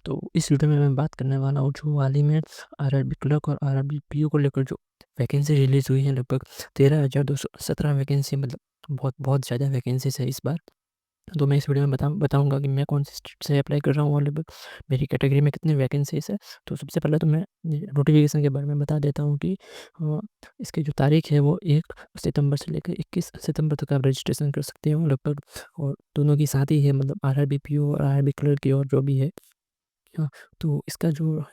तो इस वीडियो में मैं बात करने वाला हूँ जो हाल ही में आरआरबी क्लर्क और आरआरबी पीओ को लेकर जो वैकेंसी रिलीज़ हुई है, लगभग 13,217 वैकेंसी, मतलब बहुत बहुत ज़्यादा वैकेंसीज़ है इस बार। तो मैं इस वीडियो में बताऊँगा कि मैं कौन सी स्टेट से अप्लाई कर रहा हूँ और लगभग मेरी कैटेगरी में कितनी वैकेंसीज़ है। तो सबसे पहले तो मैं नोटिफ़िकेशन के बारे में बता देता हूँ कि अ, इसकी जो तारीख है वो 1 सितंबर से लेकर 21 सितंबर तक आप रजिस्ट्रेशन कर सकते हो लगभग, और दोनों की साथ ही है, मतलब आरआरबी पीओ और आरआरबी क्लर्क की, और जो भी है। हाँ, तो इसका जो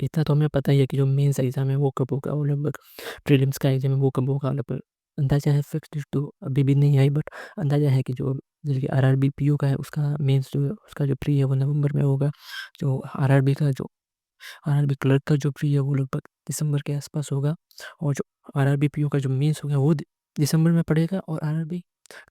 इतना तो हमें पता ही है कि जो मेंस एग्ज़ाम है वो कब होगा, और लगभग प्रीलिम्स का एग्ज़ाम है वो कब होगा, लगभग अंदाज़ा है। फिक्स डेट तो अभी भी नहीं आई, बट अंदाज़ा है कि जो जैसे कि आरआरबी पीओ का है उसका मेंस जो है, उसका जो प्री है वो नवंबर में होगा। जो आरआरबी क्लर्क का जो प्री है वो लगभग दिसंबर के आसपास होगा, और जो आरआरबी पीओ का जो मेंस होगा वो दिसंबर में पड़ेगा, और आरआरबी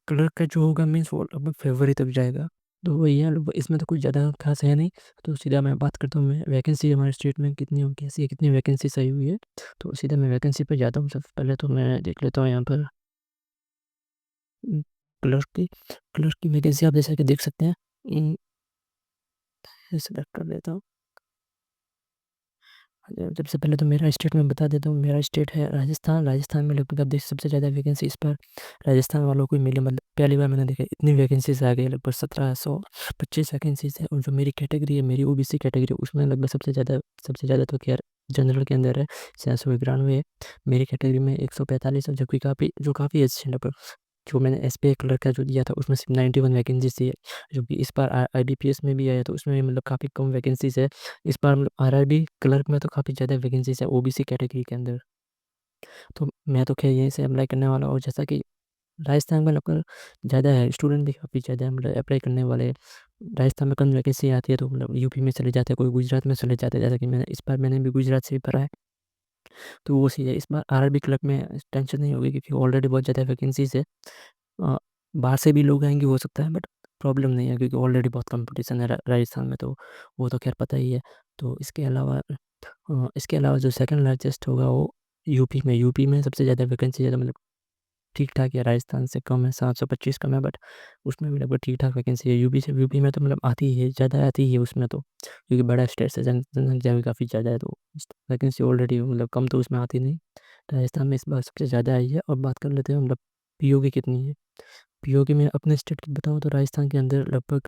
क्लर्क का जो होगा मीन्स वो लगभग फरवरी तक जाएगा। तो वही है, लगभग इसमें तो कुछ ज़्यादा खास है नहीं। तो सीधा मैं बात करता हूँ, मैं वैकेंसी हमारे स्टेट में कितनी हो, कैसी है, कितनी वैकेंसी सही हुई है। तो सीधा मैं वैकेंसी पे जाता हूँ। सबसे पहले तो मैं देख लेता हूँ यहाँ पर उम, क्लर्क की वैकेंसी आप जैसा कि देख सकते हैं। सेलेक्ट कर लेता हूँ। सबसे पहले तो मेरा स्टेट में बता देता हूँ, मेरा स्टेट है राजस्थान। राजस्थान में लगभग आप देख सबसे ज़्यादा वैकेंसी इस बार राजस्थान वालों को ही मिली, मतलब पहली बार मैंने देखा इतनी वैकेंसीज आ गई, लगभग 1725 वैकेंसीज है। और जो मेरी कैटेगरी है, मेरी ओबीसी कैटेगरी, उसमें लगभग सबसे ज़्यादा तो खैर जनरल के अंदर है, 691 है। मेरी कैटेगरी में 145 है, जो कि काफ़ी अच्छी है। लगभग जो मैंने एसबीआई क्लर्क का जो दिया था उसमें सिर्फ 91 वैकेंसीज थी, जो कि इस बार आईबीपीएस में भी आया तो उसमें भी मतलब काफ़ी कम वैकेंसीज है। इस बार मतलब आरआरबी क्लर्क में तो काफ़ी ज़्यादा वैकेंसीज है ओबीसी कैटेगरी के अंदर। तो मैं तो खैर यहीं से अप्लाई करने वाला हूँ, जैसा कि राजस्थान में लगभग ज़्यादा है, स्टूडेंट भी काफ़ी ज़्यादा है, मतलब अप्लाई करने वाले। राजस्थान में कम वैकेंसी आती है तो मतलब यूपी में चले जाते हैं, कोई गुजरात में चले जाते हैं, जैसा कि मैंने भी गुजरात से ही भरा है। तो वो चीज़ है, इस बार आरआरबी क्लर्क में टेंशन नहीं होगी क्योंकि ऑलरेडी बहुत ज़्यादा वैकेंसीज है। अ, बाहर से भी लोग आएँगे हो सकता है, बट प्रॉब्लम नहीं है क्योंकि ऑलरेडी बहुत कॉम्पिटिशन है राजस्थान में, तो वो तो खैर पता ही है। तो इसके अलावा जो सेकंड लार्जेस्ट होगा वो यूपी में सबसे ज़्यादा वैकेंसी है, तो मतलब ठीक-ठाक है, राजस्थान से कम है, 725 कम है, बट उसमें भी लगभग ठीक-ठाक वैकेंसी है। यूपी में तो मतलब आती ही है, ज़्यादा आती ही है उसमें तो, क्योंकि बड़ा स्टेट है, जनसंख्या भी काफ़ी ज़्यादा है, तो वैकेंसी ऑलरेडी मतलब कम तो उसमें आती नहीं। राजस्थान में इस बार सबसे ज़्यादा आई है। और बात कर लेते हैं मतलब पीओ की कितनी है। पीओ की मैं अपने स्टेट की बताऊँ तो राजस्थान के अंदर लगभग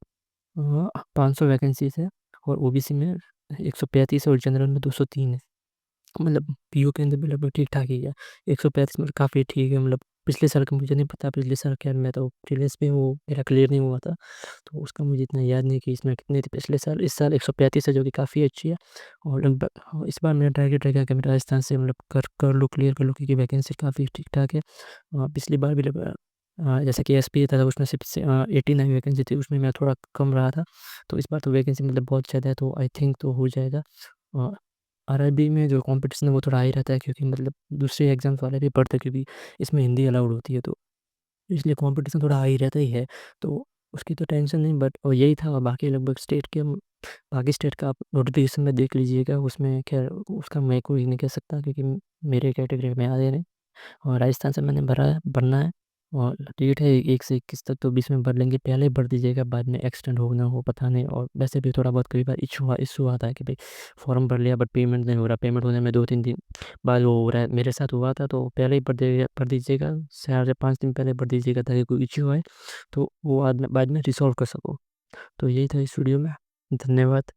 500 वैकेंसीज है, और ओबीसी में 135 है, और जनरल में 203 है। मतलब पीओ के अंदर भी लगभग ठीक-ठाक ही है। 135 मतलब काफ़ी ठीक है, मतलब पिछले साल का मुझे नहीं पता, पिछले साल खैर मैं तो प्रीलिम्स में वो मेरा क्लियर नहीं हुआ था, तो उसका मुझे इतना याद नहीं कि इसमें कितनी थी पिछले साल। इस साल 135 है, जो कि काफ़ी अच्छी है। और लगभग इस बार मेरा टारगेट रहेगा कि मैं राजस्थान से मतलब कर लूँ, क्लियर कर लूँ, क्योंकि वैकेंसी काफ़ी ठीक-ठाक है। पिछली बार भी लगभग जैसा कि एसपी था उसमें सिर्फ 89 वैकेंसी थी, उसमें मैं थोड़ा कम रहा था। तो इस बार तो वैकेंसी मतलब बहुत ज़्यादा है, तो आई थिंक तो हो जाएगा। अ, आरआरबी में जो कॉम्पिटिशन है वो थोड़ा हाई रहता है, क्योंकि मतलब दूसरे एग्ज़ाम्स वाले भी पढ़ते हैं, क्योंकि इसमें हिंदी अलाउड होती है, तो इसलिए कॉम्पिटिशन थोड़ा हाई रहता ही है। तो उसकी तो टेंशन नहीं, बट और यही था। बाकी लगभग बाकी स्टेट का आप नोटिफ़िकेशन में देख लीजिएगा, उसमें खैर उसका मैं कोई नहीं कह सकता, क्योंकि मेरे कैटेगरी में आ नहीं। और राजस्थान से मैंने भरना है, और डेट है 1 से 21 तक, तो बीच में भर लेंगे। पहले ही भर दीजिएगा, बाद में एक्सटेंड हो ना हो पता नहीं। और वैसे भी थोड़ा बहुत कई बार इश्यू आता है कि भाई फॉर्म भर लिया बट पेमेंट नहीं हो रहा, पेमेंट होने में 2-3 दिन बाद वो हो रहा है। मेरे साथ हुआ था, तो पहले ही भर दीजिएगा, 4 से 5 दिन पहले भर दीजिएगा, ताकि कोई इश्यू आए तो वो बाद में रिसॉल्व कर सको। तो यही था इस वीडियो में। धन्यवाद।